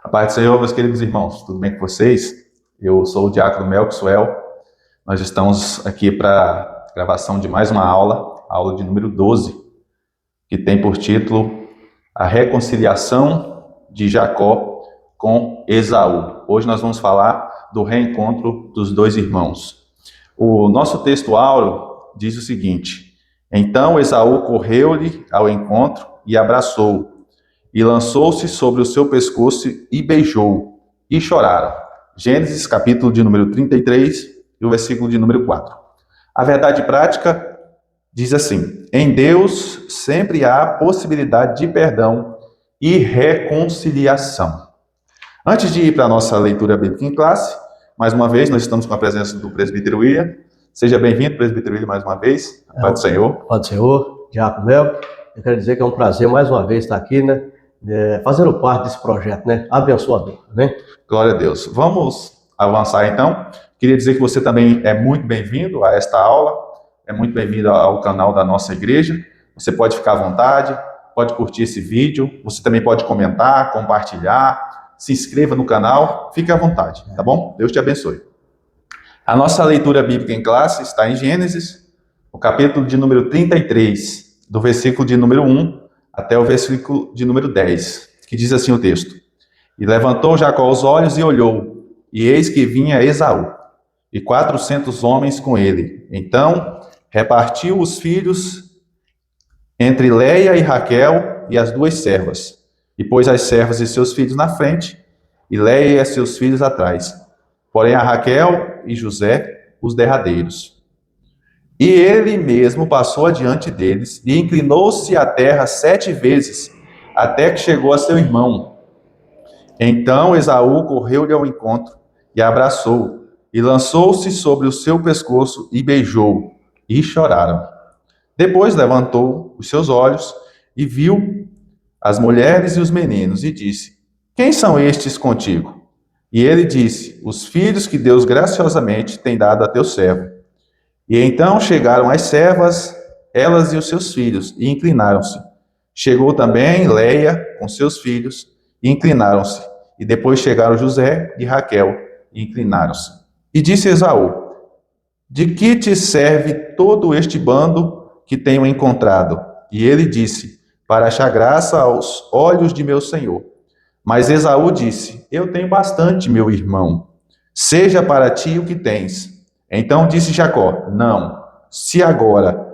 A paz do Senhor, meus queridos irmãos, tudo bem com vocês? Eu sou o diácono Melquisuel. Nós estamos aqui para a gravação de mais uma aula, a aula de número 12, que tem por título A Reconciliação de Jacó com Esaú. Hoje nós vamos falar do reencontro dos dois irmãos. O nosso texto áureo diz o seguinte: Então Esaú correu-lhe ao encontro e abraçou, e lançou-se sobre o seu pescoço e beijou, e choraram. Gênesis, capítulo de número 33, e o versículo de número 4. A verdade prática diz assim: em Deus sempre há possibilidade de perdão e reconciliação. Antes de ir para a nossa leitura bíblica em classe, mais uma vez, nós estamos com a presença do presbítero William. Seja bem-vindo, presbítero William, mais uma vez. Paz do Senhor. Paz do Senhor, diácono Mel. Eu quero dizer que é um prazer mais uma vez estar aqui, né? Fazendo parte desse projeto, né? Abençoador, né? Glória a Deus. Vamos avançar então. Queria dizer que você também é muito bem-vindo a esta aula, é muito bem-vindo ao canal da nossa igreja. Você pode ficar à vontade, pode curtir esse vídeo, você também pode comentar, compartilhar, se inscreva no canal, fique à vontade, tá bom? Deus te abençoe. A nossa leitura bíblica em classe está em Gênesis, o capítulo de número 33, do versículo de número 1 até o versículo de número 10, que diz assim o texto: E levantou Jacó os olhos e olhou, e eis que vinha Esaú, e 400 homens com ele. Então repartiu os filhos entre Leia e Raquel e as duas servas, e pôs as servas e seus filhos na frente, e Leia e seus filhos atrás. Porém a Raquel e José os derradeiros. E ele mesmo passou adiante deles e inclinou-se à terra 7 vezes, até que chegou a seu irmão. Então Esaú correu-lhe ao encontro e abraçou, e lançou-se sobre o seu pescoço e beijou, e choraram. Depois levantou os seus olhos e viu as mulheres e os meninos, e disse: Quem são estes contigo? E ele disse: Os filhos que Deus graciosamente tem dado a teu servo. E então chegaram as servas, elas e os seus filhos, e inclinaram-se. Chegou também Leia com seus filhos, e inclinaram-se. E depois chegaram José e Raquel, e inclinaram-se. E disse Esaú: De que te serve todo este bando que tenho encontrado? E ele disse: Para achar graça aos olhos de meu senhor. Mas Esaú disse: Eu tenho bastante, meu irmão. Seja para ti o que tens. Então disse Jacó: Não, se agora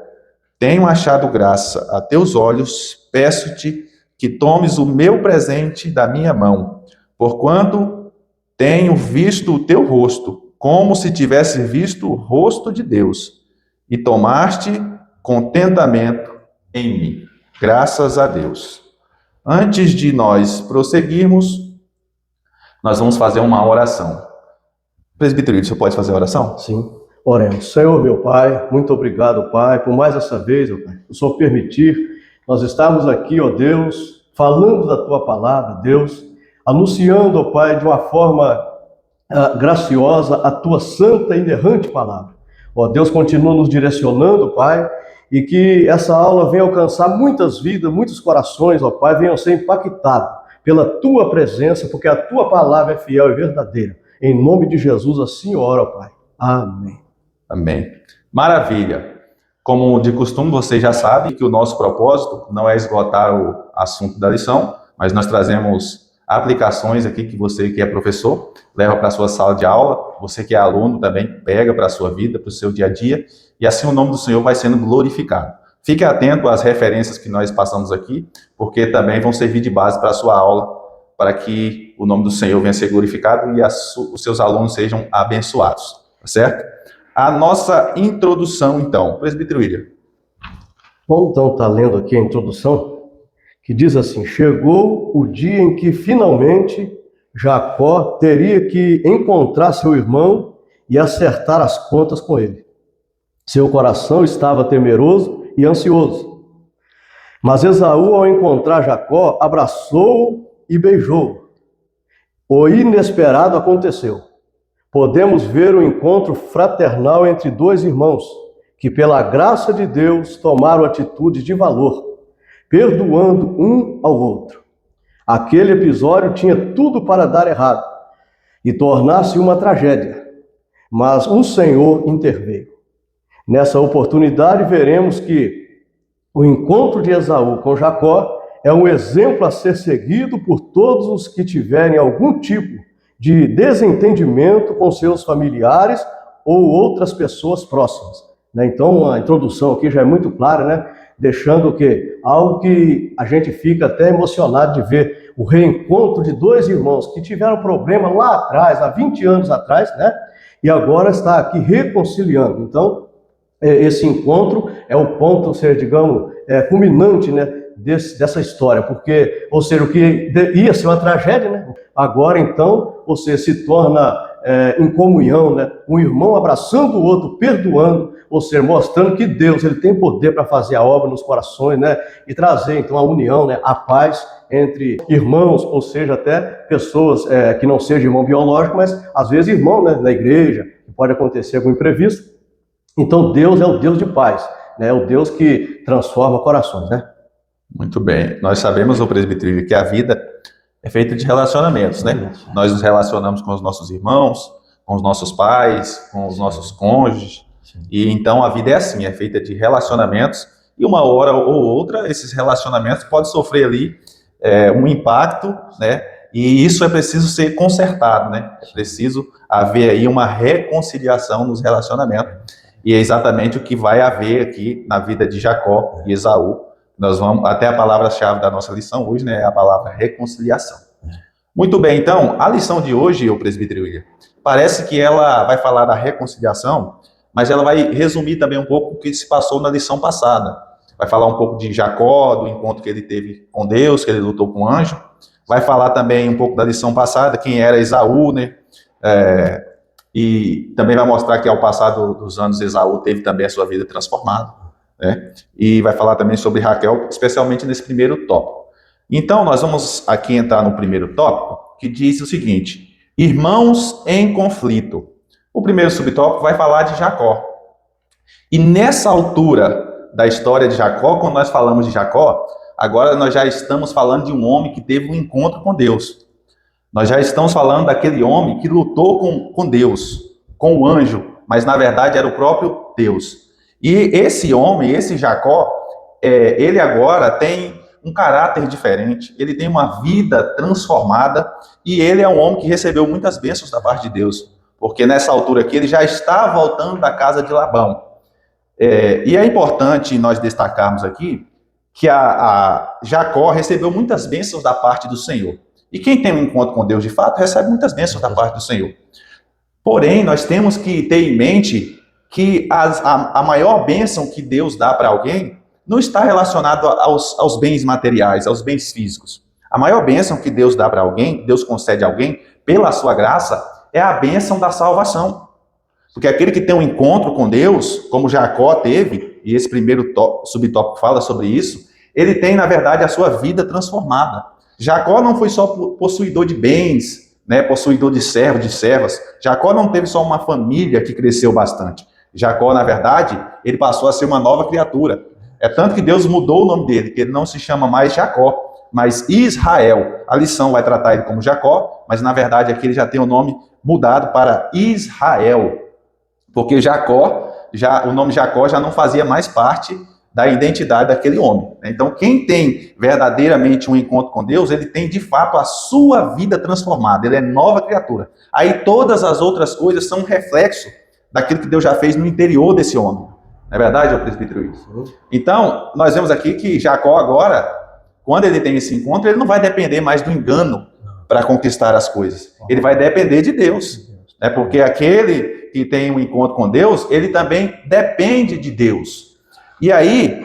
tenho achado graça a teus olhos, peço-te que tomes o meu presente da minha mão, porquanto tenho visto o teu rosto, como se tivesse visto o rosto de Deus, e tomaste contentamento em mim. Graças a Deus. Antes de nós prosseguirmos, nós vamos fazer uma oração. Presbítero, você pode fazer a oração? Sim. Oremos. Senhor, meu Pai, muito obrigado, Pai, por mais essa vez, ó Pai, o Senhor permitir nós estarmos aqui, ó Deus, falando da Tua palavra, Deus, anunciando, ó Pai, de uma forma graciosa a Tua santa e inerrante palavra. Ó Deus, continua nos direcionando, Pai, e que essa aula venha alcançar muitas vidas, muitos corações, ó Pai, venham ser impactados pela Tua presença, porque a Tua palavra é fiel e verdadeira. Em nome de Jesus, assim ora, ó Pai. Amém. Amém. Maravilha. Como de costume, você já sabe que o nosso propósito não é esgotar o assunto da lição, mas nós trazemos aplicações aqui que você que é professor leva para a sua sala de aula, você que é aluno também pega para a sua vida, para o seu dia a dia, e assim o nome do Senhor vai sendo glorificado. Fique atento às referências que nós passamos aqui, porque também vão servir de base para a sua aula, para que o nome do Senhor venha a ser glorificado e os seus alunos sejam abençoados, tá certo? A nossa introdução, então. Presbítero William. Vamos então estar lendo aqui a introdução, que diz assim: Chegou o dia em que finalmente Jacó teria que encontrar seu irmão e acertar as contas com ele. Seu coração estava temeroso e ansioso. Mas Esaú, ao encontrar Jacó, abraçou-o e beijou. O inesperado aconteceu. Podemos ver o encontro fraternal entre dois irmãos, que pela graça de Deus tomaram atitudes de valor, perdoando um ao outro. Aquele episódio tinha tudo para dar errado e tornar-se uma tragédia, mas o Senhor interveio. Nessa oportunidade, veremos que o encontro de Esaú com Jacó é um exemplo a ser seguido por todos os que tiverem algum tipo de desentendimento com seus familiares ou outras pessoas próximas. Então, a introdução aqui já é muito clara, né? Deixando que algo que a gente fica até emocionado de ver, o reencontro de dois irmãos que tiveram problema lá atrás, há 20 anos atrás, né? E agora está aqui reconciliando. Então, esse encontro é o ponto, ou seja, digamos, culminante, né, dessa história, porque, ou seja, o que ia ser uma tragédia, né, agora então, você se torna em comunhão, né, um irmão abraçando o outro, perdoando, ou seja, mostrando que Deus ele tem poder para fazer a obra nos corações, né, e trazer então a união, né, a paz entre irmãos, ou seja, até pessoas que não sejam irmão biológico, mas às vezes irmão, né, na igreja, que pode acontecer algum imprevisto. Então Deus é o Deus de paz, né? É o Deus que transforma corações, né? Muito bem. Nós sabemos, o presbítero, que a vida é feita de relacionamentos, né? Nós nos relacionamos com os nossos irmãos, com os nossos pais, com os nossos cônjuges. E então a vida é assim, é feita de relacionamentos e uma hora ou outra esses relacionamentos podem sofrer ali um impacto, né? E isso é preciso ser consertado, né? É preciso haver aí uma reconciliação nos relacionamentos. E é exatamente o que vai haver aqui na vida de Jacó e Esaú. Nós vamos, até a palavra-chave da nossa lição hoje, né, é a palavra reconciliação. Muito bem, então, a lição de hoje, o presbítero William, parece que ela vai falar da reconciliação, mas ela vai resumir também um pouco o que se passou na lição passada. Vai falar um pouco de Jacó, do encontro que ele teve com Deus, que ele lutou com o anjo. Vai falar também um pouco da lição passada, quem era Esaú, né? E também vai mostrar que ao passar dos anos, Esaú teve também a sua vida transformada, né? E vai falar também sobre Raquel, especialmente nesse primeiro tópico. Então, nós vamos aqui entrar no primeiro tópico, que diz o seguinte: irmãos em conflito. O primeiro subtópico vai falar de Jacó. E nessa altura da história de Jacó, quando nós falamos de Jacó, agora nós já estamos falando de um homem que teve um encontro com Deus. Nós já estamos falando daquele homem que lutou com Deus, com o anjo, mas na verdade era o próprio Deus. E esse homem, esse Jacó, ele agora tem um caráter diferente, ele tem uma vida transformada e ele é um homem que recebeu muitas bênçãos da parte de Deus, porque nessa altura aqui ele já está voltando da casa de Labão. E é importante nós destacarmos aqui que a Jacó recebeu muitas bênçãos da parte do Senhor. E quem tem um encontro com Deus de fato recebe muitas bênçãos da parte do Senhor. Porém, nós temos que ter em mente que a maior bênção que Deus dá para alguém não está relacionado aos bens materiais, aos bens físicos. A maior bênção que Deus dá para alguém, Deus concede a alguém, pela sua graça, é a bênção da salvação. Porque aquele que tem um encontro com Deus, como Jacó teve, e esse primeiro subtópico fala sobre isso, ele tem, na verdade, a sua vida transformada. Jacó não foi só possuidor de bens, né, possuidor de servos, de servas. Jacó não teve só uma família que cresceu bastante. Jacó, na verdade, ele passou a ser uma nova criatura. É tanto que Deus mudou o nome dele, que ele não se chama mais Jacó, mas Israel. A lição vai tratar ele como Jacó, mas na verdade aqui ele já tem o nome mudado para Israel. Porque Jacó, o nome Jacó já não fazia mais parte da identidade daquele homem. Então, quem tem verdadeiramente um encontro com Deus, ele tem de fato a sua vida transformada, ele é nova criatura. Aí todas as outras coisas são um reflexo daquilo que Deus já fez no interior desse homem. Não é verdade, ô presbítero? Então, nós vemos aqui que Jacó agora, quando ele tem esse encontro, ele não vai depender mais do engano para conquistar as coisas. Ele vai depender de Deus. Né? Porque aquele que tem um encontro com Deus, ele também depende de Deus. E aí,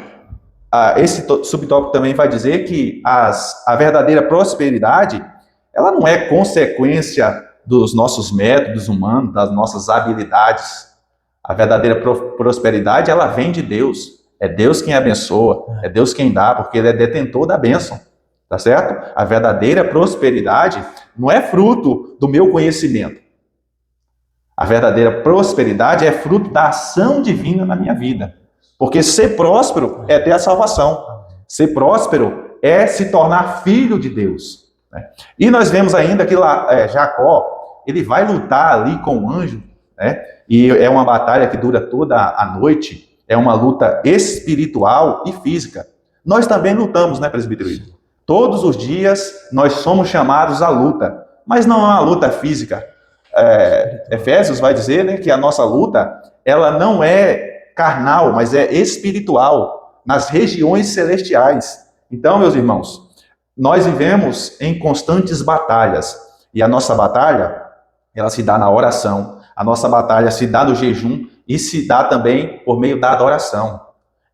esse subtópico também vai dizer que a verdadeira prosperidade, ela não é consequência dos nossos métodos humanos, das nossas habilidades. A verdadeira prosperidade, ela vem de Deus. É Deus quem abençoa, é Deus quem dá, porque Ele é detentor da bênção. Tá certo? A verdadeira prosperidade não é fruto do meu conhecimento. A verdadeira prosperidade é fruto da ação divina na minha vida. Porque ser próspero é ter a salvação. Ser próspero é se tornar filho de Deus. né? E nós vemos ainda que lá, Jacó, ele vai lutar ali com o anjo, né? E é uma batalha que dura toda a noite, é uma luta espiritual e física. Nós também lutamos, né, presbítero? Todos os dias nós somos chamados à luta, mas não é uma luta física. Efésios vai dizer, né, que a nossa luta, ela não é carnal, mas é espiritual, nas regiões celestiais. Então, meus irmãos, nós vivemos em constantes batalhas, e a nossa batalha, ela se dá na oração, a nossa batalha se dá no jejum, e se dá também por meio da adoração.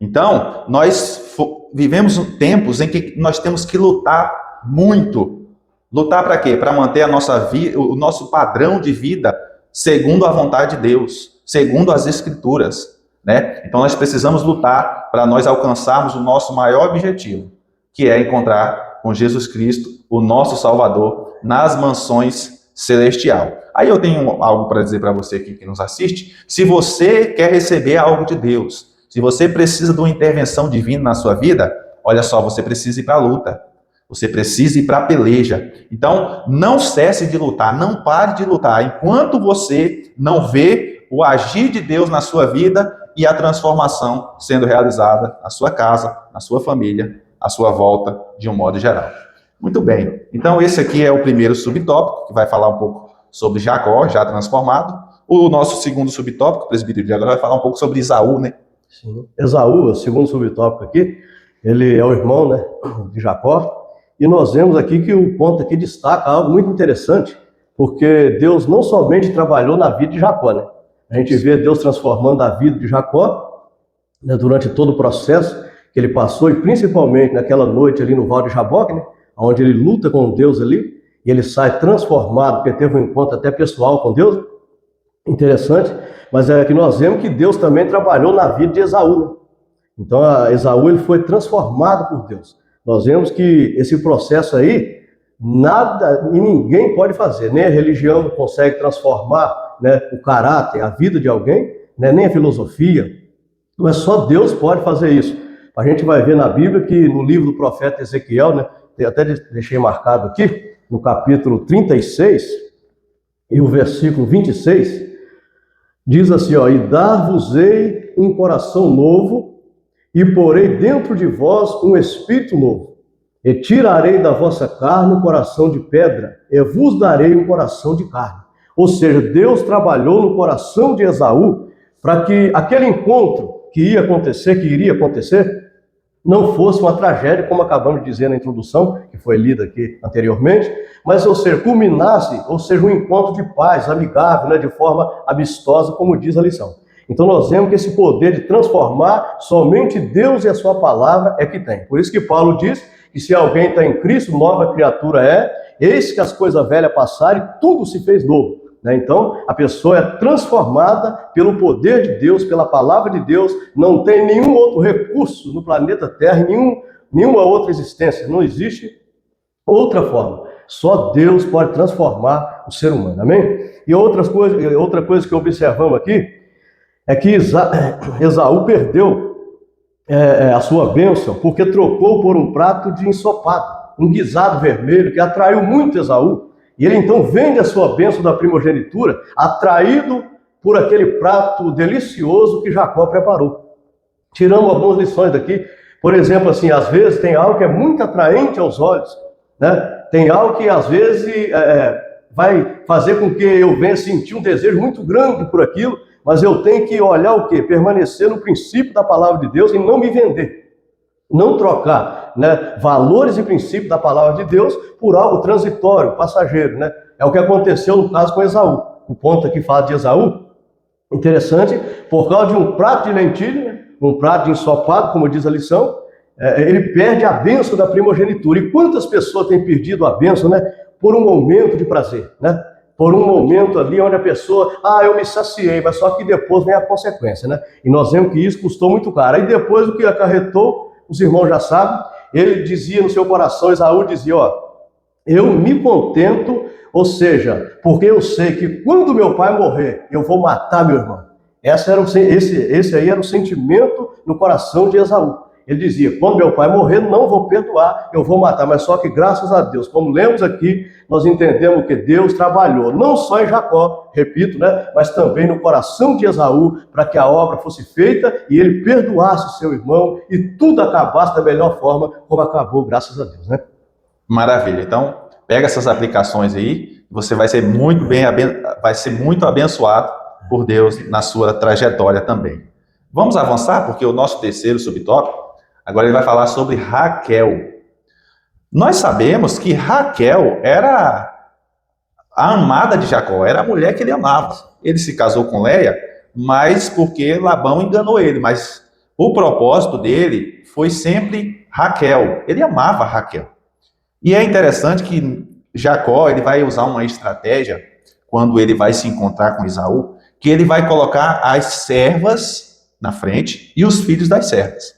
Então, nós vivemos tempos em que nós temos que lutar muito. Lutar para quê? Para manter a nossa vida, o nosso padrão de vida segundo a vontade de Deus, segundo as Escrituras, né? Então nós precisamos lutar para nós alcançarmos o nosso maior objetivo, que é encontrar com Jesus Cristo, o nosso Salvador, nas mansões celestiais. Aí eu tenho algo para dizer para você aqui que nos assiste. Se você quer receber algo de Deus, se você precisa de uma intervenção divina na sua vida, olha só, você precisa ir para a luta. Você precisa ir para a peleja. Então, não cesse de lutar, não pare de lutar, enquanto você não vê o agir de Deus na sua vida e a transformação sendo realizada na sua casa, na sua família, à sua volta, de um modo geral. Muito bem. Então, esse aqui é o primeiro subtópico, que vai falar um pouco sobre Jacó, já transformado. O nosso segundo subtópico, o presbítero de agora, vai falar um pouco sobre Esaú, né? Sim. Esaú, o segundo subtópico aqui, ele é o irmão, né, de Jacó. E nós vemos aqui que o ponto aqui destaca algo muito interessante, porque Deus não somente trabalhou na vida de Jacó, né? A gente vê Deus transformando a vida de Jacó, né, durante todo o processo que ele passou, e principalmente naquela noite ali no Val de Jaboque, né, onde ele luta com Deus ali, e ele sai transformado, porque teve um encontro até pessoal com Deus. Interessante, mas é que nós vemos que Deus também trabalhou na vida de Esaú, né? Então, Esaú ele foi transformado por Deus. Nós vemos que esse processo aí, nada e ninguém pode fazer, nem a religião consegue transformar, né, o caráter, a vida de alguém, né, nem a filosofia, mas só Deus pode fazer isso. A gente vai ver na Bíblia que no livro do profeta Ezequiel, né, eu até deixei marcado aqui, no capítulo 36, e o versículo 26, diz assim, ó, e dar-vos-ei um coração novo, e porei dentro de vós um espírito novo, e tirarei da vossa carne um coração de pedra, e vos darei um coração de carne. Ou seja, Deus trabalhou no coração de Esaú para que aquele encontro que iria acontecer, não fosse uma tragédia, como acabamos de dizer na introdução, que foi lida aqui anteriormente, mas, ou seja, culminasse, ou seja, um encontro de paz, amigável, né, de forma amistosa, como diz a lição. Então nós vemos que esse poder de transformar, somente Deus e a sua palavra é que tem. Por isso que Paulo diz que se alguém está em Cristo, nova criatura é, eis que as coisas velhas passaram e tudo se fez novo. Então a pessoa é transformada pelo poder de Deus, pela palavra de Deus, não tem nenhum outro recurso no planeta Terra, nenhuma outra existência, não existe outra forma. Só Deus pode transformar o ser humano, amém? E outra coisa que observamos aqui, é que Esaú perdeu a sua bênção porque trocou por um prato de ensopado, um guisado vermelho que atraiu muito Esaú. E ele então vende a sua bênção da primogenitura, atraído por aquele prato delicioso que Jacó preparou. Tiramos algumas lições daqui. Por exemplo, assim, às vezes tem algo que é muito atraente aos olhos, né? Tem algo que às vezes vai fazer com que eu venha sentir um desejo muito grande por aquilo, mas eu tenho que olhar o quê? Permanecer no princípio da palavra de Deus e não me vender. Não trocar, né, valores e princípios da palavra de Deus por algo transitório, passageiro, né? É o que aconteceu no caso com Esaú. O ponto aqui fala de Esaú, interessante, por causa de um prato de lentilha, né, um prato de ensopado, como diz a lição, ele perde a bênção da primogenitura. E quantas pessoas têm perdido a bênção, né, por um momento de prazer, né? Por um momento ali onde a pessoa, eu me saciei, mas só que depois vem a consequência, né? E nós vemos que isso custou muito caro. Aí depois o que acarretou, os irmãos já sabem, ele dizia no seu coração, Esaú dizia, eu me contento, ou seja, porque eu sei que quando meu pai morrer, eu vou matar meu irmão. Esse aí era o sentimento no coração de Esaú. Ele dizia, quando meu pai morrer, não vou perdoar, eu vou matar. Mas só que graças a Deus, como lemos aqui, nós entendemos que Deus trabalhou, não só em Jacó, repito, né, mas também no coração de Esaú, para que a obra fosse feita e ele perdoasse o seu irmão e tudo acabasse da melhor forma como acabou, graças a Deus, né? Maravilha. Então, pega essas aplicações aí, você vai ser muito abençoado por Deus na sua trajetória também. Vamos avançar, porque o nosso terceiro subtópico, agora ele vai falar sobre Raquel. Nós sabemos que Raquel era a amada de Jacó, era a mulher que ele amava. Ele se casou com Leia, mas porque Labão enganou ele, mas o propósito dele foi sempre Raquel. Ele amava Raquel. E é interessante que Jacó, ele vai usar uma estratégia quando ele vai se encontrar com Esaú, que ele vai colocar as servas na frente e os filhos das servas.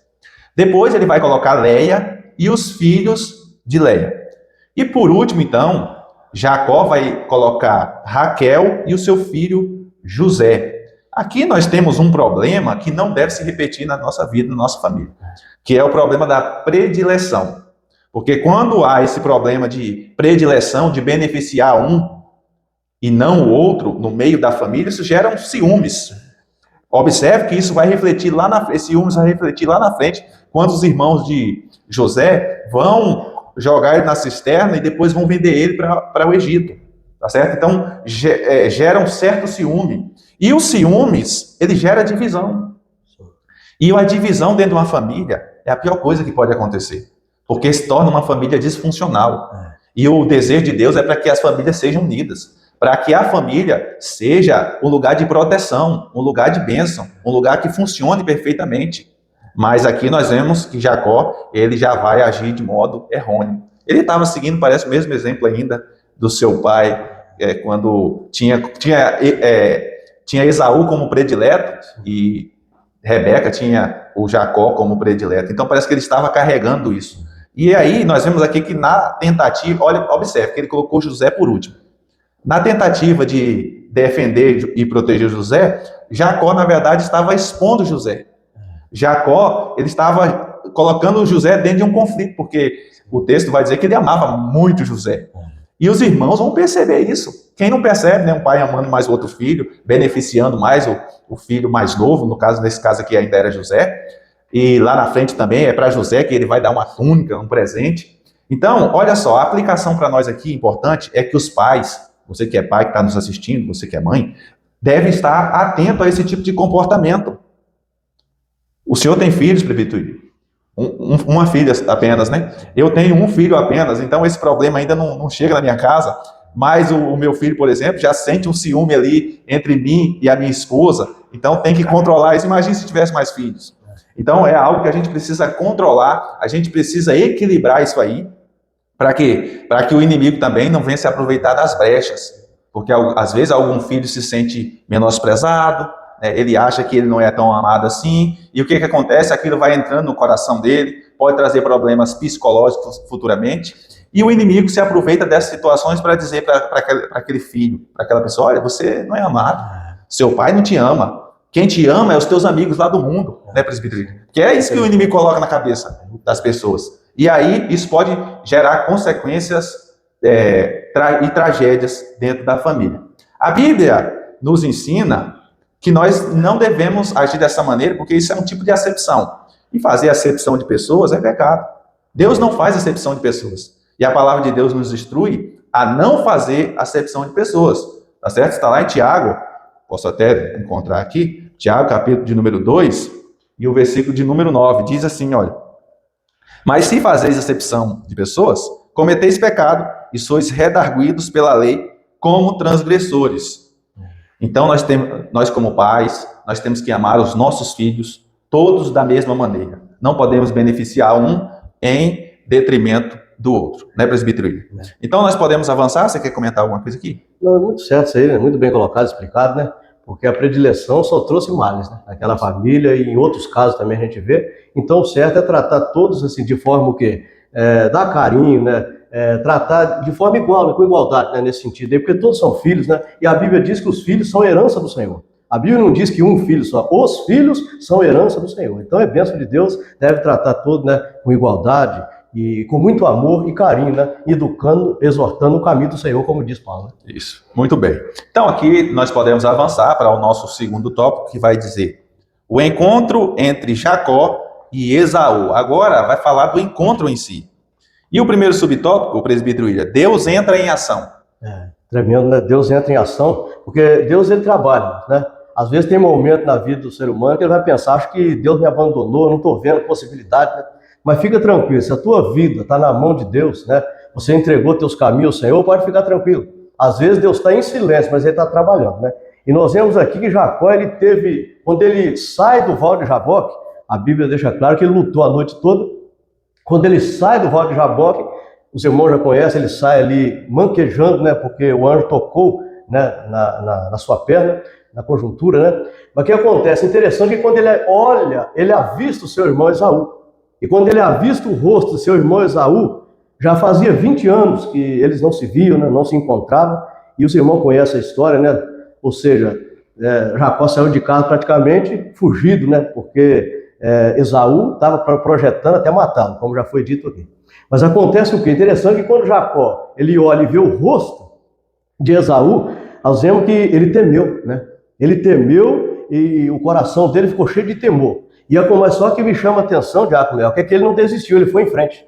Depois ele vai colocar Leia e os filhos de Leia. E por último, então, Jacó vai colocar Raquel e o seu filho José. Aqui nós temos um problema que não deve se repetir na nossa vida, na nossa família, que é o problema da predileção. Porque quando há esse problema de predileção, de beneficiar um e não o outro no meio da família, isso gera ciúmes. Observe que isso vai refletir lá na frente, esse ciúmes vai refletir lá na frente, quando os irmãos de José vão jogar ele na cisterna e depois vão vender ele para o Egito. Tá certo? Então, gera um certo ciúme. E os ciúmes, ele gera divisão. E a divisão dentro de uma família é a pior coisa que pode acontecer. Porque se torna uma família disfuncional. E o desejo de Deus é para que as famílias sejam unidas. Para que a família seja um lugar de proteção, um lugar de bênção, um lugar que funcione perfeitamente. Mas aqui nós vemos que Jacó, ele já vai agir de modo errôneo. Ele estava seguindo, parece o mesmo exemplo ainda do seu pai, quando tinha Esaú como predileto e Rebeca tinha o Jacó como predileto. Então parece que ele estava carregando isso. E aí nós vemos aqui que na tentativa, olha, observe que ele colocou José por último. Na tentativa de defender e proteger José, Jacó, na verdade, estava expondo José. Jacó, ele estava colocando José dentro de um conflito, porque o texto vai dizer que ele amava muito José. E os irmãos vão perceber isso. Quem não percebe, né? Um pai amando mais o outro filho, beneficiando mais o filho mais novo, nesse caso aqui ainda era José. E lá na frente também é para José que ele vai dar uma túnica, um presente. Então, olha só, a aplicação para nós aqui importante é que os pais, você que é pai que está nos assistindo, você que é mãe, deve estar atento a esse tipo de comportamento. O senhor tem filhos, presbítero? Uma filha apenas, né? Eu tenho um filho apenas, então esse problema ainda não chega na minha casa, mas o meu filho, por exemplo, já sente um ciúme ali entre mim e a minha esposa, então tem que controlar isso. Imagine se tivesse mais filhos. Então é algo que a gente precisa controlar, a gente precisa equilibrar isso aí, para quê? Para que o inimigo também não venha se aproveitar das brechas, porque às vezes algum filho se sente menosprezado, ele acha que ele não é tão amado assim, e o que acontece? Aquilo vai entrando no coração dele, pode trazer problemas psicológicos futuramente, e o inimigo se aproveita dessas situações para dizer para aquele filho, para aquela pessoa, olha, você não é amado, seu pai não te ama, quem te ama é os teus amigos lá do mundo, né, presbítero? Que é isso que o inimigo coloca na cabeça das pessoas. E aí isso pode gerar consequências e tragédias dentro da família. A Bíblia nos ensina que nós não devemos agir dessa maneira, porque isso é um tipo de acepção. E fazer acepção de pessoas é pecado. Deus não faz acepção de pessoas. E a palavra de Deus nos instrui a não fazer acepção de pessoas. Tá certo? Está lá em Tiago, posso até encontrar aqui, Tiago, capítulo de número 2, e o versículo de número 9, diz assim, olha: mas se fazeis acepção de pessoas, cometeis pecado, e sois redarguidos pela lei como transgressores. Então, nós como pais, nós temos que amar os nossos filhos, todos da mesma maneira. Não podemos beneficiar um em detrimento do outro, né, presbítero? Então, nós podemos avançar? Você quer comentar alguma coisa aqui? Não, é muito certo isso aí, né? Muito bem colocado, explicado, né? Porque a predileção só trouxe males, né? Naquela família e em outros casos também a gente vê. Então, o certo é tratar todos assim de forma o quê? Dar carinho, né? Tratar de forma igual, né? Com igualdade, né? Nesse sentido aí, porque todos são filhos, né? E a Bíblia diz que os filhos são herança do Senhor. A Bíblia não diz que um filho só. Os filhos são herança do Senhor. Então é bênção de Deus, deve tratar todo, né, com igualdade e com muito amor e carinho, né, educando, exortando o caminho do Senhor, como diz Paulo. Isso, muito bem. Então aqui nós podemos avançar para o nosso segundo tópico, que vai dizer o encontro entre Jacó e Esaú. Agora vai falar do encontro em si. E o primeiro subtópico, o presbítero William, Deus entra em ação. Tremendo, né? Deus entra em ação, porque Deus, ele trabalha, né? Às vezes tem momento na vida do ser humano que ele vai pensar, acho que Deus me abandonou, não estou vendo possibilidade, né? Mas fica tranquilo, se a tua vida está na mão de Deus, né? Você entregou teus caminhos ao Senhor, pode ficar tranquilo. Às vezes Deus está em silêncio, mas ele está trabalhando, né? E nós vemos aqui que Jacó, ele teve, quando ele sai do Val de Jaboque, a Bíblia deixa claro que ele lutou a noite toda. Quando ele sai do Val de Jaboque, os irmãos já conhecem, ele sai ali manquejando, né? Porque o anjo tocou, né, na sua perna, na conjuntura, né? Mas o que acontece? Interessante que quando ele olha, ele avista o seu irmão Esaú. E quando ele avista o rosto do seu irmão Esaú, já fazia 20 anos que eles não se viam, né? Não se encontravam. E os irmãos conhecem a história, né? Ou seja, Jacó saiu de casa praticamente fugido, né? Porque Esaú estava projetando até matá-lo, como já foi dito aqui. Mas acontece o que? Interessante que quando Jacó ele olha e vê o rosto de Esaú, nós vemos que ele temeu, né? Ele temeu e o coração dele ficou cheio de temor. E é só que me chama a atenção, Diácono Léo, que é que ele não desistiu, ele foi em frente.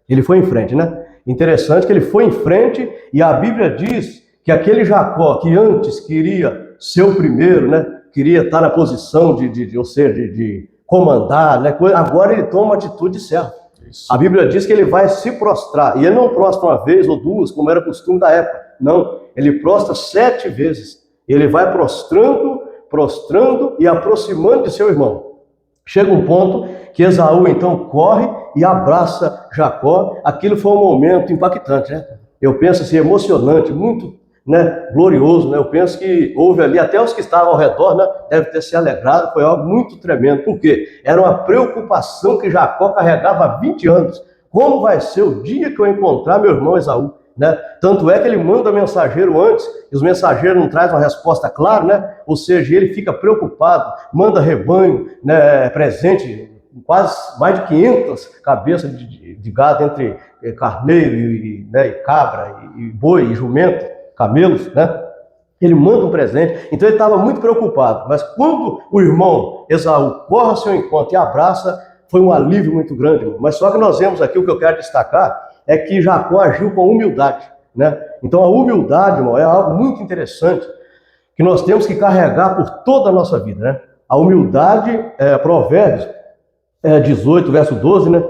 Ele foi em frente, né? Interessante que ele foi em frente e a Bíblia diz que aquele Jacó que antes queria ser o primeiro, né? Queria estar na posição ou seja, de comandar, né? Agora ele toma uma atitude certa. Isso. A Bíblia diz que ele vai se prostrar. E ele não prostra uma vez ou duas, como era costume da época. Não, ele prostra 7 vezes. Ele vai prostrando e aproximando de seu irmão. Chega um ponto que Esaú então corre e abraça Jacó. Aquilo foi um momento impactante, né? Eu penso assim, emocionante, muito, né, glorioso, né? Eu penso que houve ali, até os que estavam ao redor, né, devem ter se alegrado, foi algo muito tremendo, porque era uma preocupação que Jacó carregava há 20 anos. Como vai ser o dia que eu encontrar meu irmão Esaú? Né? Tanto é que ele manda mensageiro antes, e os mensageiros não trazem uma resposta clara, né? Ou seja, ele fica preocupado, manda rebanho, né, presente, quase mais de 500 cabeças de gado, entre carneiro e cabra, e boi, e jumento, camelos, né? Ele manda um presente, então ele estava muito preocupado, mas quando o irmão Esaú corre ao seu encontro e abraça, foi um alívio muito grande, irmão. Mas só que nós vemos aqui, o que eu quero destacar, é que Jacó agiu com humildade, né? Então a humildade, irmão, é algo muito interessante, que nós temos que carregar por toda a nossa vida, né? A humildade, Provérbios 18, verso 12, né?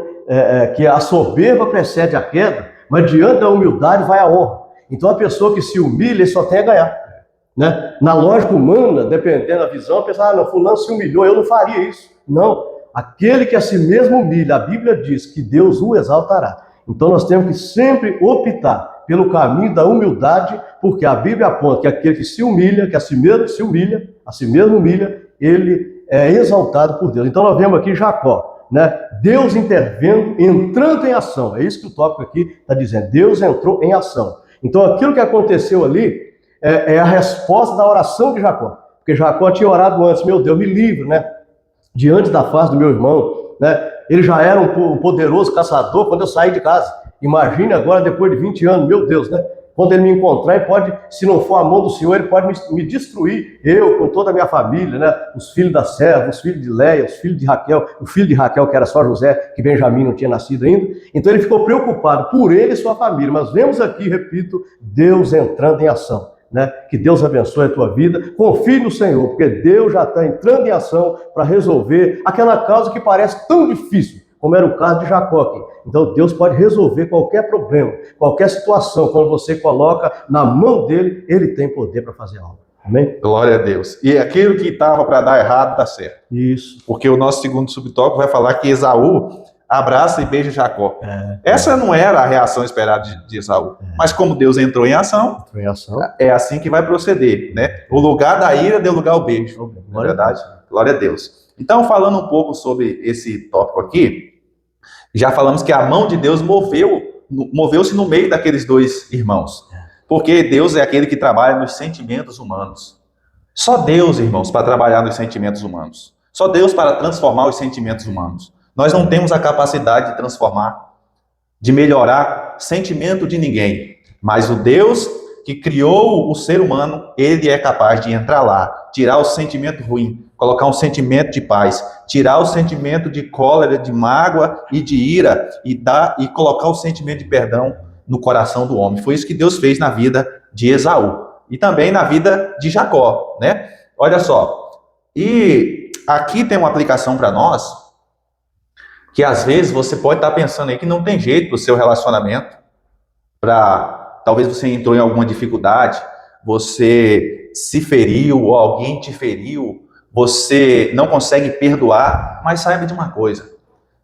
Que a soberba precede a queda, mas diante da humildade vai a honra. Então a pessoa que se humilha, ele só tem a ganhar, né? Na lógica humana, dependendo da visão, a pessoa, não, fulano se humilhou, eu não faria isso. Não, aquele que a si mesmo humilha, a Bíblia diz que Deus o exaltará. Então nós temos que sempre optar pelo caminho da humildade, porque a Bíblia aponta que aquele que se humilha, que a si mesmo humilha, ele é exaltado por Deus. Então nós vemos aqui Jacó, né? Deus intervendo, entrando em ação. É isso que o tópico aqui está dizendo. Deus entrou em ação. Então aquilo que aconteceu ali é a resposta da oração de Jacó. Porque Jacó tinha orado antes, meu Deus, me livre, né? Diante da face do meu irmão, né? Ele já era um poderoso caçador quando eu saí de casa. Imagine agora, depois de 20 anos, meu Deus, né? Quando ele me encontrar, ele pode, se não for a mão do Senhor, ele pode me destruir, eu com toda a minha família, né? Os filhos da serva, os filhos de Léia, os filhos de Raquel, o filho de Raquel, que era só José, que Benjamim não tinha nascido ainda. Então ele ficou preocupado por ele e sua família. Mas vemos aqui, repito, Deus entrando em ação, né? Que Deus abençoe a tua vida. Confie no Senhor, porque Deus já está entrando em ação para resolver aquela causa que parece tão difícil, como era o caso de Jacó aqui. Então Deus pode resolver qualquer problema, qualquer situação. Quando você coloca na mão dele, ele tem poder para fazer algo. Amém? Glória a Deus. E aquilo que estava para dar errado, dá certo. Isso. Porque o nosso segundo subtópico vai falar que Esaú abraça e beija Jacó. Essa não era a reação esperada de Esaú. Mas como Deus entrou em ação, é assim que vai proceder, né? O lugar da ira deu lugar ao beijo. Não é verdade? Glória a Deus. Então, falando um pouco sobre esse tópico aqui, já falamos que a mão de Deus moveu-se no meio daqueles dois irmãos. Porque Deus é aquele que trabalha nos sentimentos humanos. Só Deus, irmãos, para trabalhar nos sentimentos humanos. Só Deus para transformar os sentimentos humanos. Nós não temos a capacidade de transformar, de melhorar sentimento de ninguém. Mas o Deus que criou o ser humano, ele é capaz de entrar lá, tirar o sentimento ruim, colocar um sentimento de paz, tirar o sentimento de cólera, de mágoa e de ira e colocar o sentimento de perdão no coração do homem. Foi isso que Deus fez na vida de Esaú e também na vida de Jacó, né? Olha só. E aqui tem uma aplicação para nós, que às vezes você pode estar pensando aí que não tem jeito para o seu relacionamento, talvez você entrou em alguma dificuldade, você se feriu ou alguém te feriu, você não consegue perdoar, mas saiba de uma coisa,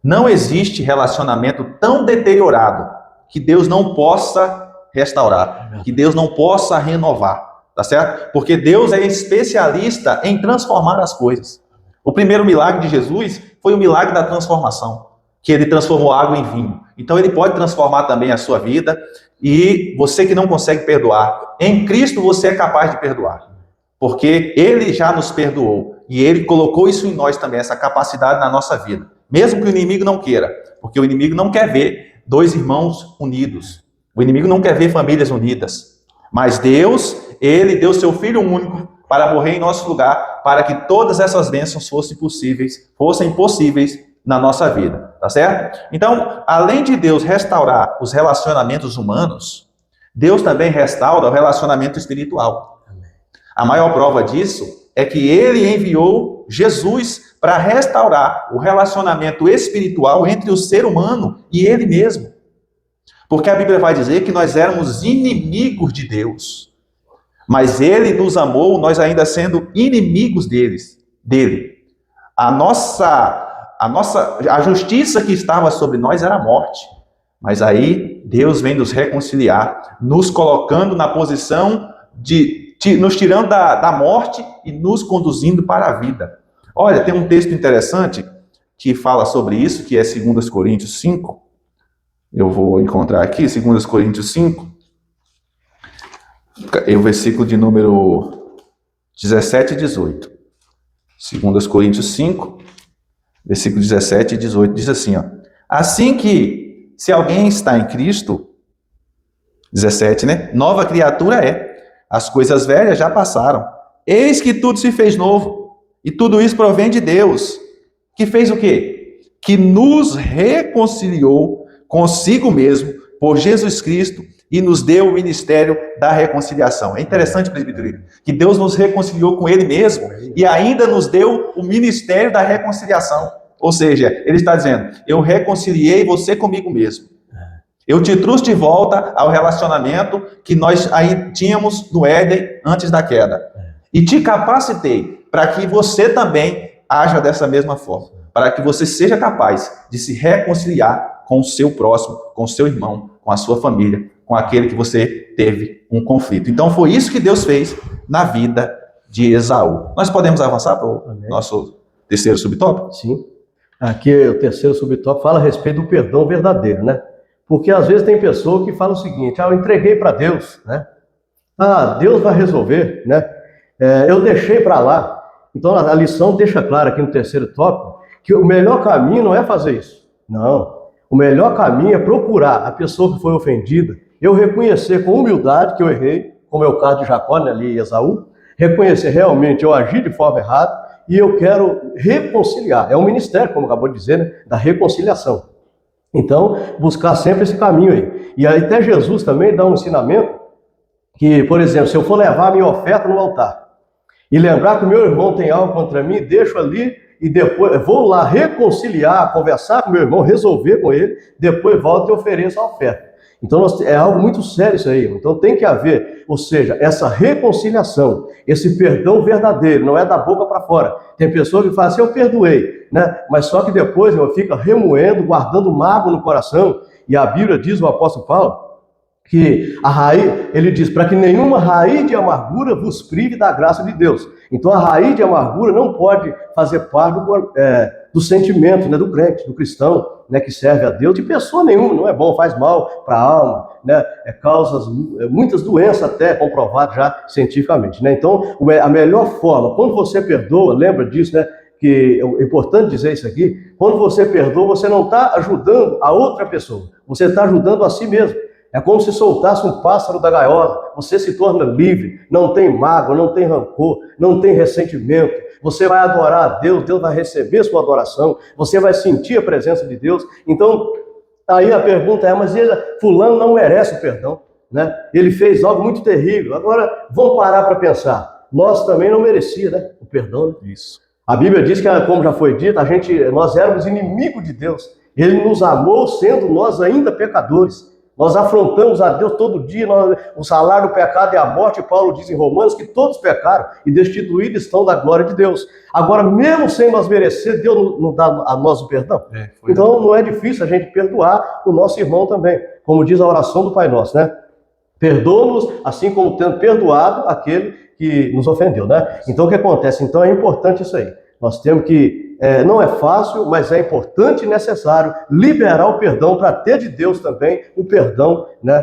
não existe relacionamento tão deteriorado que Deus não possa restaurar, que Deus não possa renovar, tá certo? Porque Deus é especialista em transformar as coisas. O primeiro milagre de Jesus foi o milagre da transformação, que ele transformou água em vinho. Então ele pode transformar também a sua vida. E você que não consegue perdoar, em Cristo você é capaz de perdoar, porque Ele já nos perdoou e Ele colocou isso em nós também, essa capacidade na nossa vida, mesmo que o inimigo não queira, porque o inimigo não quer ver dois irmãos unidos, o inimigo não quer ver famílias unidas, mas Deus, Ele deu seu Filho único para morrer em nosso lugar, para que todas essas bênçãos fossem possíveis na nossa vida, tá certo? Então, além de Deus restaurar os relacionamentos humanos, Deus também restaura o relacionamento espiritual. A maior prova disso é que Ele enviou Jesus para restaurar o relacionamento espiritual entre o ser humano e Ele mesmo. Porque a Bíblia vai dizer que nós éramos inimigos de Deus, mas Ele nos amou, nós ainda sendo inimigos dele. A justiça que estava sobre nós era a morte. Mas aí Deus vem nos reconciliar, nos colocando na posição nos tirando da morte e nos conduzindo para a vida. Olha, tem um texto interessante que fala sobre isso, que é 2 Coríntios 5. Eu vou encontrar aqui, 2 Coríntios 5. O versículo de número 17 e 18. 2 Coríntios 5. Versículo 17 e 18 diz assim, ó. Assim que, se alguém está em Cristo, 17, né? Nova criatura é. As coisas velhas já passaram. Eis que tudo se fez novo. E tudo isso provém de Deus. Que fez o quê? Que nos reconciliou consigo mesmo, por Jesus Cristo, e nos deu o ministério da reconciliação. É interessante, presbítero, que Deus nos reconciliou com Ele mesmo e ainda nos deu o ministério da reconciliação. Ou seja, Ele está dizendo, eu reconciliei você comigo mesmo. Eu te trouxe de volta ao relacionamento que nós aí tínhamos no Éden antes da queda. E te capacitei para que você também haja dessa mesma forma. Para que você seja capaz de se reconciliar com o seu próximo, com o seu irmão, com a sua família, com aquele que você teve um conflito. Então foi isso que Deus fez na vida de Esaú. Nós podemos avançar para o nosso terceiro subtópico? Sim. Aqui o terceiro subtópico fala a respeito do perdão verdadeiro, né? Porque às vezes tem pessoa que fala o seguinte, eu entreguei para Deus, né? Deus vai resolver, né? Eu deixei para lá. Então a lição deixa clara aqui no terceiro tópico que o melhor caminho não é fazer isso. Não. O melhor caminho é procurar a pessoa que foi ofendida, eu reconhecer com humildade que eu errei, como é o caso de Jacó, né, ali, e Esaú, reconhecer realmente eu agi de forma errada e eu quero reconciliar. É um ministério, como acabou de dizer, né, da reconciliação. Então, buscar sempre esse caminho aí. E aí até Jesus também dá um ensinamento que, por exemplo, se eu for levar a minha oferta no altar e lembrar que o meu irmão tem algo contra mim, deixo ali e depois vou lá reconciliar, conversar com meu irmão, resolver com ele, depois volto e ofereço a oferta. Então é algo muito sério isso aí. Então tem que haver, ou seja, essa reconciliação, esse perdão verdadeiro, não é da boca para fora. Tem pessoa que fala assim, eu perdoei, né? Mas só que depois fica remoendo, guardando mágoa no coração. E a Bíblia diz, o apóstolo Paulo, que a raiz, ele diz, para que nenhuma raiz de amargura vos prive da graça de Deus. Então a raiz de amargura não pode fazer parte do sentimento, né, do crente, do cristão, né, que serve a Deus, de pessoa nenhuma, não é bom, faz mal para a alma, né, causa muitas doenças até comprovadas já cientificamente, né? Então a melhor forma, quando você perdoa, lembra disso, né, que é importante dizer isso aqui, quando você perdoa, você não está ajudando a outra pessoa, você está ajudando a si mesmo. É como se soltasse um pássaro da gaiola, você se torna livre, não tem mágoa, não tem rancor, não tem ressentimento, você vai adorar a Deus, Deus vai receber sua adoração, você vai sentir a presença de Deus. Então, aí a pergunta é, mas fulano não merece o perdão, né? Ele fez algo muito terrível. Agora, vamos parar para pensar, nós também não merecíamos, né, o perdão, né? Isso. A Bíblia diz que, como já foi dito, nós éramos inimigos de Deus, Ele nos amou sendo nós ainda pecadores. Nós afrontamos a Deus todo dia, o salário do pecado é a morte. Paulo diz em Romanos que todos pecaram e destituídos estão da glória de Deus. Agora, mesmo sem nós merecer, Deus não dá a nós o perdão. Então, não é difícil a gente perdoar o nosso irmão também, como diz a oração do Pai Nosso, né? Perdoa-nos, assim como tendo perdoado aquele que nos ofendeu, né? Então, o que acontece? Então, é importante isso aí. Nós temos que, não é fácil, mas é importante e necessário liberar o perdão para ter de Deus também o perdão, né,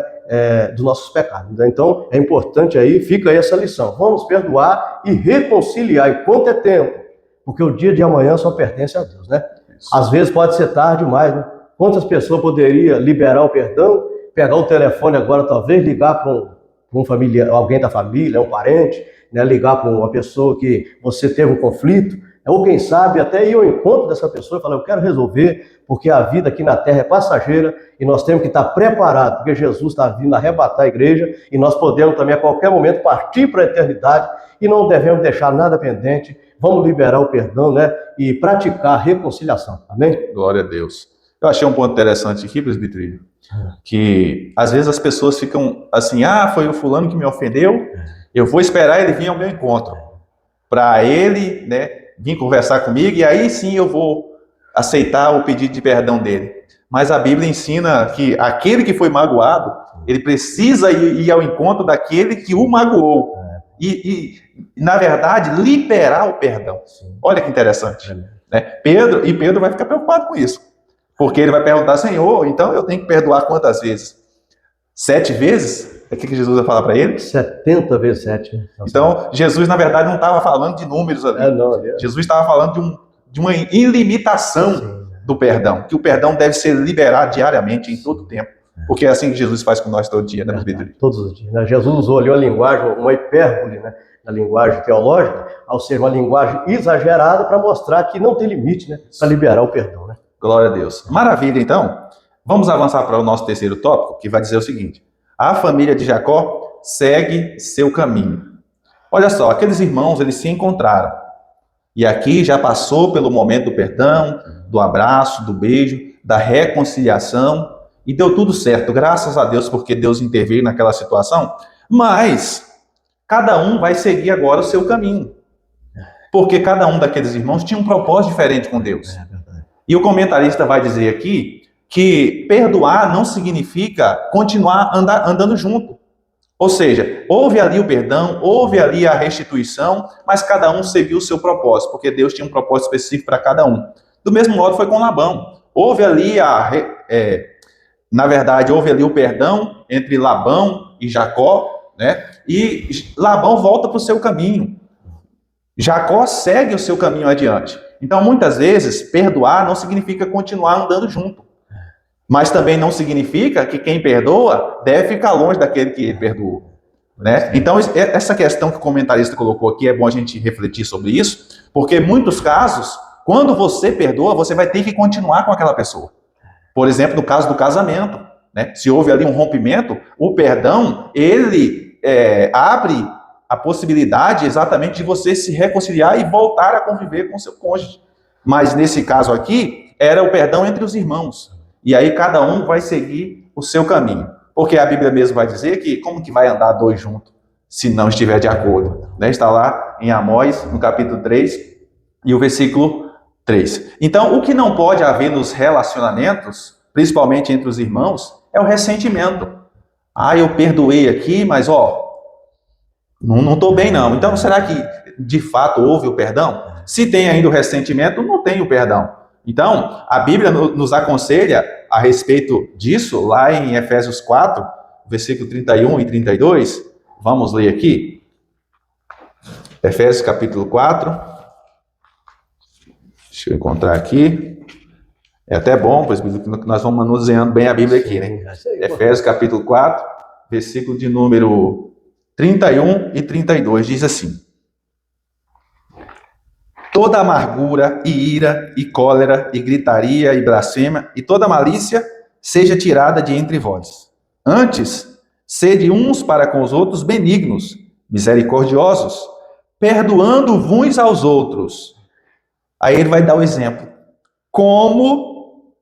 dos nossos pecados. Então, é importante aí, fica aí essa lição. Vamos perdoar e reconciliar enquanto é tempo, porque o dia de amanhã só pertence a Deus, né? Às vezes pode ser tarde demais, né? Quantas pessoas poderiam liberar o perdão, pegar o telefone agora, talvez ligar para um familiar, alguém da família, um parente, né, ligar para uma pessoa que você teve um conflito, ou quem sabe até ir ao encontro dessa pessoa e falar, eu quero resolver, porque a vida aqui na terra é passageira e nós temos que estar preparados, porque Jesus está vindo arrebatar a igreja e nós podemos também a qualquer momento partir para a eternidade e não devemos deixar nada pendente. Vamos liberar o perdão, né, e praticar a reconciliação. Amém? Glória a Deus. Eu achei um ponto interessante aqui, presbítero, que às vezes as pessoas ficam assim, foi o fulano que me ofendeu, eu vou esperar ele vir ao meu encontro, para ele, né, vir conversar comigo, e aí sim eu vou aceitar o pedido de perdão dele. Mas a Bíblia ensina que aquele que foi magoado, ele precisa ir ao encontro daquele que o magoou. E na verdade, liberar o perdão. Olha que interessante. Né? Pedro vai ficar preocupado com isso. Porque ele vai perguntar, Senhor, então eu tenho que perdoar quantas vezes? 7 vezes? É o que Jesus vai falar para ele? 70 vezes 7. Então, Jesus, na verdade, não estava falando de números ali. Jesus estava falando de uma ilimitação do perdão, que o perdão deve ser liberado diariamente, em todo o tempo. Porque é assim que Jesus faz com nós todo dia, né, presbítero? Todos os dias. Né? Jesus usou ali uma linguagem, uma hipérbole, né, na linguagem teológica, ao ser uma linguagem exagerada para mostrar que não tem limite, né, para liberar o perdão. Né? Glória a Deus. Maravilha, então. Vamos avançar para o nosso terceiro tópico, que vai dizer o seguinte. A família de Jacó segue seu caminho. Olha só, aqueles irmãos, eles se encontraram. E aqui já passou pelo momento do perdão, do abraço, do beijo, da reconciliação, e deu tudo certo, graças a Deus, porque Deus interveio naquela situação. Mas cada um vai seguir agora o seu caminho. Porque cada um daqueles irmãos tinha um propósito diferente com Deus. E o comentarista vai dizer aqui que perdoar não significa continuar andando junto. Ou seja, houve ali o perdão, houve ali a restituição, mas cada um seguiu o seu propósito, porque Deus tinha um propósito específico para cada um. Do mesmo modo foi com Labão. Houve ali na verdade, houve ali o perdão entre Labão e Jacó, né? E Labão volta para o seu caminho. Jacó segue o seu caminho adiante. Então, muitas vezes, perdoar não significa continuar andando junto. Mas também não significa que quem perdoa deve ficar longe daquele que perdoou. Né? Então, essa questão que o comentarista colocou aqui, é bom a gente refletir sobre isso, porque em muitos casos, quando você perdoa, você vai ter que continuar com aquela pessoa. Por exemplo, no caso do casamento, né? Se houve ali um rompimento, o perdão, ele abre a possibilidade exatamente de você se reconciliar e voltar a conviver com seu cônjuge. Mas nesse caso aqui, era o perdão entre os irmãos. E aí cada um vai seguir o seu caminho. Porque a Bíblia mesmo vai dizer que como que vai andar dois juntos se não estiver de acordo? Né? Está lá em Amós, no capítulo 3, e o versículo 3. Então, o que não pode haver nos relacionamentos, principalmente entre os irmãos, é o ressentimento. Eu perdoei aqui, mas Não estou bem, não. Então, será que de fato houve o perdão? Se tem ainda o ressentimento, não tem o perdão. Então, a Bíblia nos aconselha a respeito disso, lá em Efésios 4, versículo 31 e 32. Vamos ler aqui. Efésios capítulo 4. Deixa eu encontrar aqui. É até bom, pois nós vamos manuseando bem a Bíblia aqui, né? Efésios capítulo 4, versículo de número 31 e 32, diz assim: toda amargura e ira e cólera e gritaria e blasfêmia e toda malícia seja tirada de entre vós. Antes, sede uns para com os outros benignos, misericordiosos, perdoando uns aos outros. Aí ele vai dar o exemplo. Como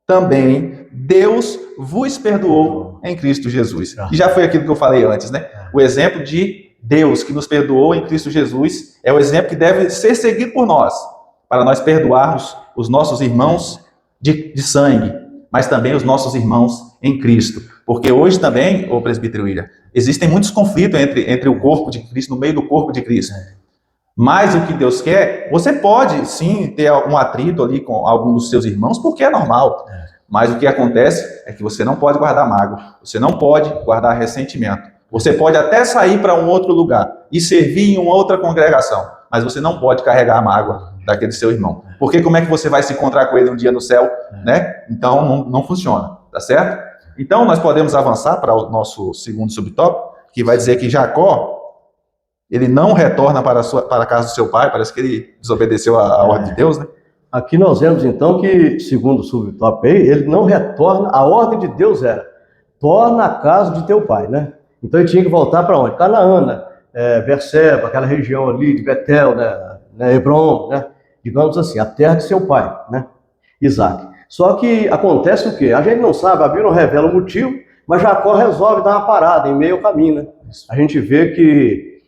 também Deus vos perdoou em Cristo Jesus. E já foi aquilo que eu falei antes, né? O exemplo de Deus que nos perdoou em Cristo Jesus é o exemplo que deve ser seguido por nós, para nós perdoarmos os nossos irmãos de sangue, mas também os nossos irmãos em Cristo. Porque hoje também, ô presbítero William, existem muitos conflitos entre o corpo de Cristo, no meio do corpo de Cristo. Mas o que Deus quer, você pode sim ter um atrito ali com algum dos seus irmãos, porque é normal. Mas o que acontece é que você não pode guardar mágoa, você não pode guardar ressentimento. Você pode até sair para um outro lugar e servir em uma outra congregação, mas você não pode carregar a mágoa daquele seu irmão. Porque como é que você vai se encontrar com ele um dia no céu, né? Então não funciona, tá certo? Então nós podemos avançar para o nosso segundo subtópico, que vai dizer que Jacó, ele não retorna para a casa do seu pai, parece que ele desobedeceu a ordem de Deus, né? Aqui nós vemos então que, segundo o subtópico aí, ele não retorna, a ordem de Deus era, torna a casa de teu pai, né? Então ele tinha que voltar para onde? Canaã, né? Berseba, aquela região ali de Betel, né? Hebron, né? Digamos assim, a terra de seu pai, né? Isaac. Só que acontece o quê? A gente não sabe, a Bíblia não revela o motivo, mas Jacó resolve dar uma parada em meio ao caminho, né? A gente vê que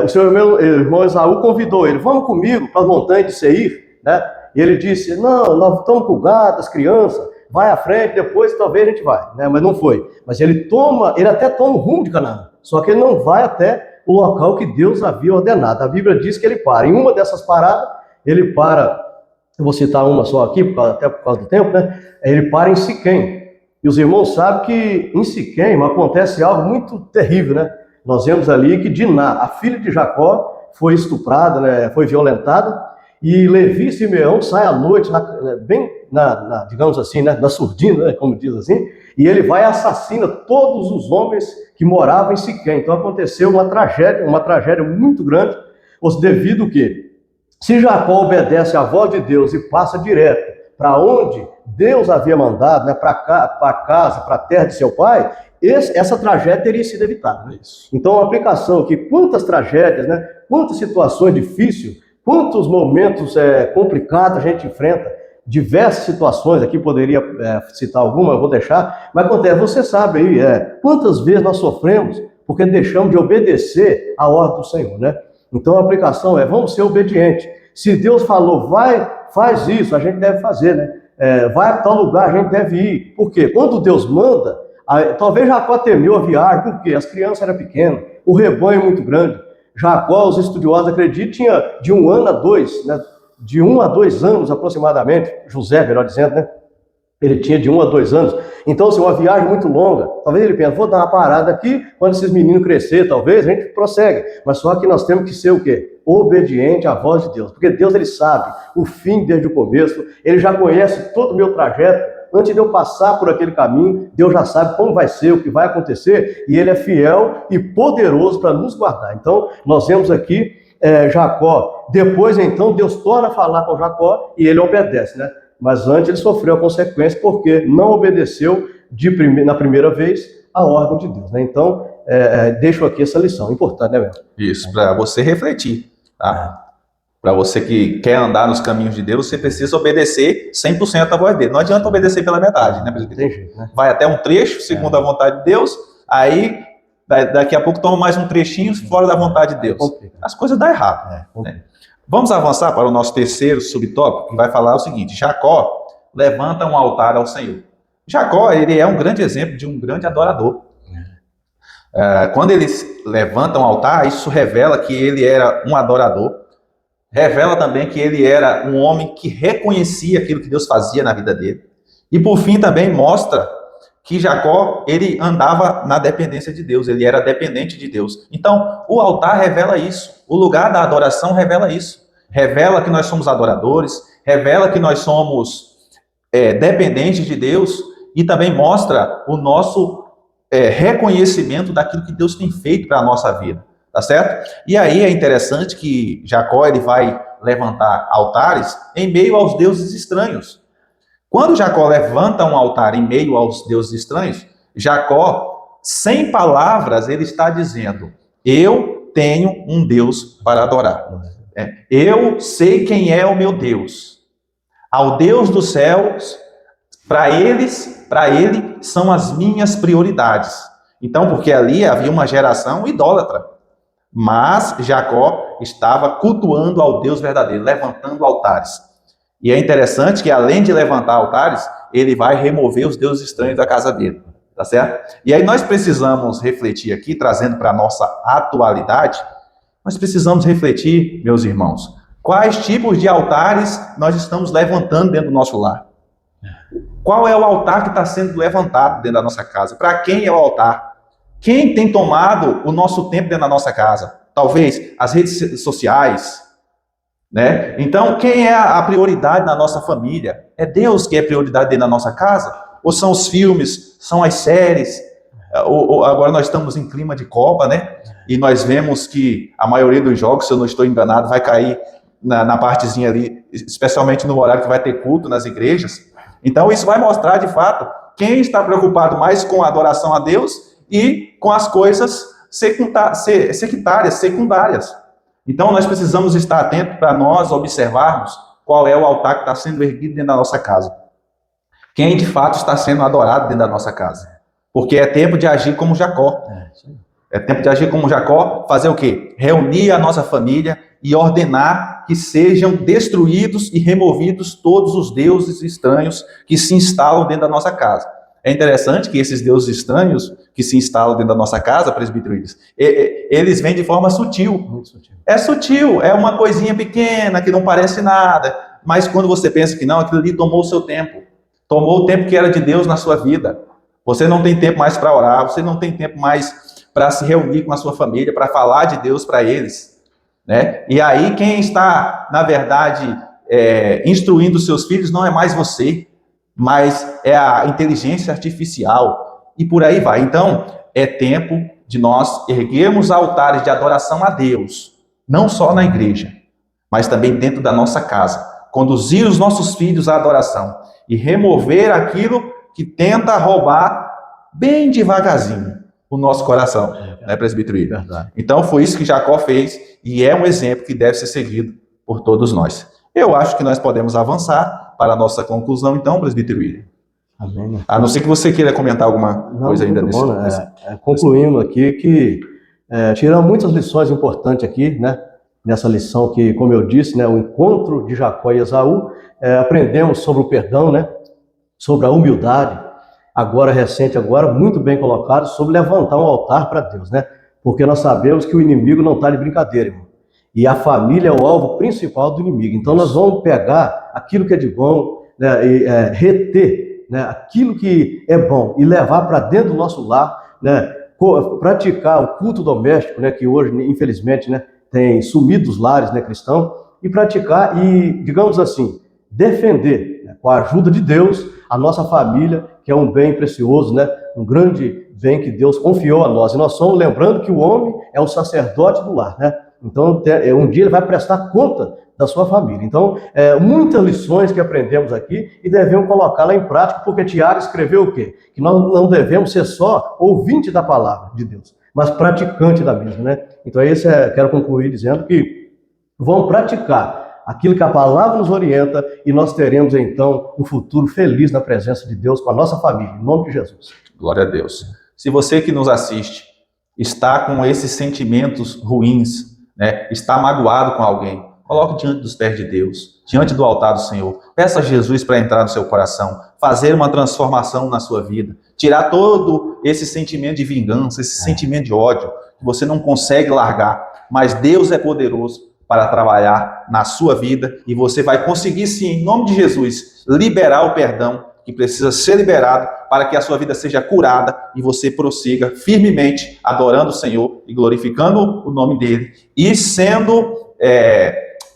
o seu irmão Esaú convidou ele, vamos comigo para as montanhas de Seir, né? E ele disse, não, nós estamos com o gado, as crianças, vai à frente, depois talvez a gente vai, né? Mas não foi. Mas ele até toma o rumo de Canaã, só que ele não vai até o local que Deus havia ordenado. A Bíblia diz que ele para. Em uma dessas paradas, ele para, eu vou citar uma só aqui, até por causa do tempo, né? Ele para em Siquém. E os irmãos sabem que em Siquém acontece algo muito terrível, né? Nós vemos ali que Diná, a filha de Jacó, foi estuprada, né? Foi violentada. E Levi e Simeão saem à noite, digamos assim, né, na surdina, né, como diz assim, e ele vai e assassina todos os homens que moravam em Siquém. Então aconteceu uma tragédia muito grande, devido ao quê? Se Jacó obedece à voz de Deus e passa direto para onde Deus havia mandado, né, para a casa, para a terra de seu pai, essa tragédia teria sido evitada. Então a aplicação aqui, quantas tragédias, né, quantas situações difíceis, quantos momentos complicados a gente enfrenta, diversas situações, aqui poderia citar alguma, eu vou deixar, mas acontece, você sabe aí, quantas vezes nós sofremos porque deixamos de obedecer a ordem do Senhor, né? Então a aplicação vamos ser obedientes. Se Deus falou, vai, faz isso, a gente deve fazer, né? Vai a tal lugar, a gente deve ir. Por quê? Quando Deus manda, talvez Jacó temeu a viagem, porque as crianças eram pequenas, o rebanho é muito grande. Jacó, os estudiosos acreditam, tinha de 1 ano a 2, né? De 1 a 2 anos aproximadamente, José, melhor dizendo, né? Ele tinha de 1 a 2 anos. Então, assim, uma viagem muito longa. Talvez ele pense, vou dar uma parada aqui, quando esses meninos crescer, talvez, a gente prossegue. Mas só que nós temos que ser o quê? Obediente à voz de Deus. Porque Deus, ele sabe o fim desde o começo, ele já conhece todo o meu trajeto. Antes de eu passar por aquele caminho, Deus já sabe como vai ser, o que vai acontecer, e ele é fiel e poderoso para nos guardar. Então, nós vemos aqui Jacó. Depois, então, Deus torna a falar com Jacó e ele obedece, né? Mas antes ele sofreu a consequência porque não obedeceu na primeira vez a ordem de Deus, né? Então, deixo aqui essa lição, importante, né, meu? Isso, para você refletir, tá? Para você que quer andar nos caminhos de Deus, você precisa obedecer 100% à voz dele. Não adianta obedecer pela metade, né? Tem jeito, né? Vai até um trecho, segundo a vontade de Deus, aí daqui a pouco toma mais um trechinho fora da vontade de Deus. As coisas dão errado. Né? Vamos avançar para o nosso terceiro subtópico, que vai falar o seguinte: Jacó levanta um altar ao Senhor. Jacó, ele é um grande exemplo de um grande adorador. Quando eles levantam o altar, isso revela que ele era um adorador, revela também que ele era um homem que reconhecia aquilo que Deus fazia na vida dele. E por fim também mostra que Jacó, ele andava na dependência de Deus, ele era dependente de Deus. Então, o altar revela isso, o lugar da adoração revela isso. Revela que nós somos adoradores, revela que nós somos dependentes de Deus e também mostra o nosso reconhecimento daquilo que Deus tem feito para a nossa vida, tá certo? E aí é interessante que Jacó ele vai levantar altares em meio aos deuses estranhos. Quando Jacó levanta um altar em meio aos deuses estranhos, Jacó, sem palavras, ele está dizendo: eu tenho um Deus para adorar. Eu sei quem é o meu Deus. Ao Deus dos céus, para ele são as minhas prioridades. Então, porque ali havia uma geração idólatra. Mas Jacó estava cultuando ao Deus verdadeiro, levantando altares. E é interessante que, além de levantar altares, ele vai remover os deuses estranhos da casa dele, tá certo? E aí nós precisamos refletir aqui, trazendo para a nossa atualidade, nós precisamos refletir, meus irmãos, quais tipos de altares nós estamos levantando dentro do nosso lar. Qual é o altar que está sendo levantado dentro da nossa casa? Para quem é o altar? Quem tem tomado o nosso tempo dentro da nossa casa? Talvez as redes sociais, né? Então, quem é a prioridade na nossa família? É Deus que é prioridade dentro da nossa casa? Ou são os filmes, são as séries? Agora nós estamos em clima de Copa, né? E nós vemos que a maioria dos jogos, se eu não estou enganado, vai cair na partezinha ali, especialmente no horário que vai ter culto nas igrejas. Então, isso vai mostrar, de fato, quem está preocupado mais com a adoração a Deus e com as coisas secundárias. Então, nós precisamos estar atentos para nós observarmos qual é o altar que está sendo erguido dentro da nossa casa. Quem, de fato, está sendo adorado dentro da nossa casa. Porque é tempo de agir como Jacó. É tempo de agir como Jacó, fazer o quê? Reunir a nossa família e ordenar que sejam destruídos e removidos todos os deuses estranhos que se instalam dentro da nossa casa. É interessante que esses deuses estranhos que se instalam dentro da nossa casa, presbítero Willis, eles vêm de forma sutil. Muito sutil. É sutil, é uma coisinha pequena que não parece nada, mas quando você pensa que não, aquilo ali tomou o seu tempo. Tomou o tempo que era de Deus na sua vida. Você não tem tempo mais para orar, você não tem tempo mais para se reunir com a sua família, para falar de Deus para eles, né? E aí quem está, na verdade, instruindo os seus filhos não é mais você, mas é a inteligência artificial, e por aí vai. Então, é tempo de nós erguermos altares de adoração a Deus, não só na igreja, mas também dentro da nossa casa, conduzir os nossos filhos à adoração e remover aquilo que tenta roubar bem devagarzinho o nosso coração, né, presbítero William? Então, foi isso que Jacó fez, e é um exemplo que deve ser seguido por todos nós. Eu acho que nós podemos avançar para a nossa conclusão, então, presbítero William. Amém. A não ser que você queira comentar alguma coisa ainda nisso. Concluímos aqui que tiramos muitas lições importantes aqui, né? Nessa lição que, como eu disse, né, o encontro de Jacó e Esaú, aprendemos sobre o perdão, né? Sobre a humildade. Agora, recente, muito bem colocado, sobre levantar um altar para Deus, né? Porque nós sabemos que o inimigo não está de brincadeira, irmão. E a família é o alvo principal do inimigo. Então, nós vamos pegar aquilo que é de bom, né, e reter, né, aquilo que é bom e levar para dentro do nosso lar, né? Praticar o culto doméstico, né, que hoje, infelizmente, né, tem sumido os lares, né, cristãos, e praticar e, digamos assim, defender, né, com a ajuda de Deus, a nossa família, que é um bem precioso, né? Um grande bem que Deus confiou a nós. E nós somos, lembrando que o homem é o sacerdote do lar, né? Então, um dia ele vai prestar conta da sua família. Então, muitas lições que aprendemos aqui e devemos colocá-la em prática, porque Tiago escreveu o quê? Que nós não devemos ser só ouvinte da palavra de Deus, mas praticante da mesma, né? Então, quero concluir dizendo que vamos praticar aquilo que a palavra nos orienta, e nós teremos, então, um futuro feliz na presença de Deus com a nossa família, em nome de Jesus. Glória a Deus. Se você que nos assiste está com esses sentimentos ruins, né, está magoado com alguém, coloque diante dos pés de Deus, diante do altar do Senhor. Peça a Jesus para entrar no seu coração, fazer uma transformação na sua vida. tirar todo esse sentimento de vingança, esse sentimento de ódio, que você não consegue largar. Mas Deus é poderoso para trabalhar na sua vida e você vai conseguir sim, em nome de Jesus, liberar o perdão que precisa ser liberado para que a sua vida seja curada e você prossiga firmemente adorando o Senhor e glorificando o nome dele e sendo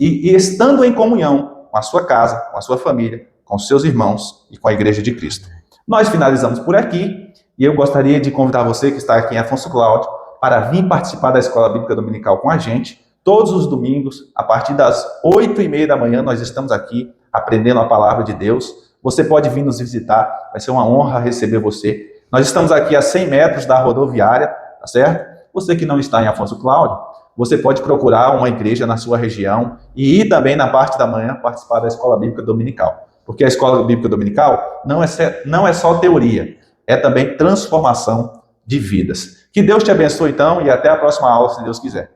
e estando em comunhão com a sua casa, com a sua família, com os seus irmãos e com a Igreja de Cristo. Nós finalizamos por aqui e eu gostaria de convidar você que está aqui em Afonso Cláudio para vir participar da Escola Bíblica Dominical com a gente. Todos os domingos, a partir das 8h30 da manhã, nós estamos aqui aprendendo a palavra de Deus. Você pode vir nos visitar, vai ser uma honra receber você. Nós estamos aqui a 100 metros da rodoviária, tá certo? Você que não está em Afonso Cláudio, você pode procurar uma igreja na sua região e ir também na parte da manhã participar da Escola Bíblica Dominical. Porque a Escola Bíblica Dominical não é só teoria, é também transformação de vidas. Que Deus te abençoe então e até a próxima aula, se Deus quiser.